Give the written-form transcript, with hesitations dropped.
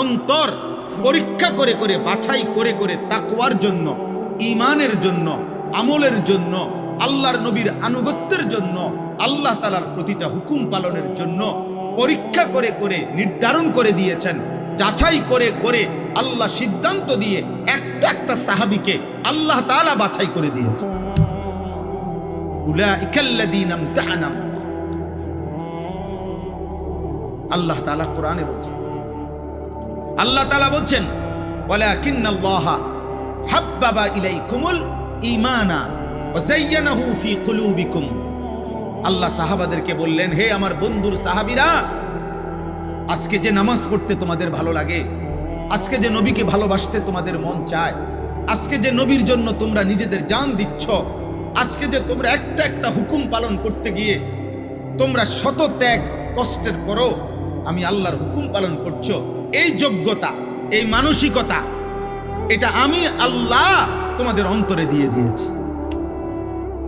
অন্তর পরীক্ষা করে করে বাছাই করে করে তাকওয়ার জন্য, ঈমানের জন্য, আমলের জন্য, আল্লাহর নবীর আনুগত্যের জন্য, আল্লাহ তাআলার প্রতিটা হুকুম পালনের জন্য পরীক্ষা করে করে নির্ধারণ করে দিয়েছেন, যাচাই করে করে আল্লাহ সিদ্ধান্ত দিয়ে একটা একটা সাহাবীকে আল্লাহ তাআলা বাছাই করে দিয়েছেন। উলাইকাল্লাযীনা ইমতাহানা, আল্লাহ তাআলা কোরআনে বলছেন, আল্লাহ তাআলা বলছেন ওয়ালাকিন্নাল্লাহা হাব্বাবা ইলাইকুমুল ঈমানা ওয়া যায়্যানাহু ফি কুলুবিকুম। আল্লাহ সাহাবাদেরকে বললেন, হে আমার বন্ধুর সাহাবীরা, আজকে যে নামাজ পড়তে তোমাদের ভালো লাগে, আজকে যে নবীকে ভালোবাসতে তোমাদের মন চায়, আজকে যে নবীর জন্য তোমরা নিজেদের জান দিচ্ছ, আজকে যে তোমরা একটা একটা হুকুম পালন করতে গিয়ে তোমরা শত ত্যাগ কষ্টের পরও আমি আল্লাহর হুকুম পালন করছো, এই যোগ্যতা, এই মানসিকতা, এটা আমি আল্লাহ তোমাদের অন্তরে দিয়ে দিয়েছি।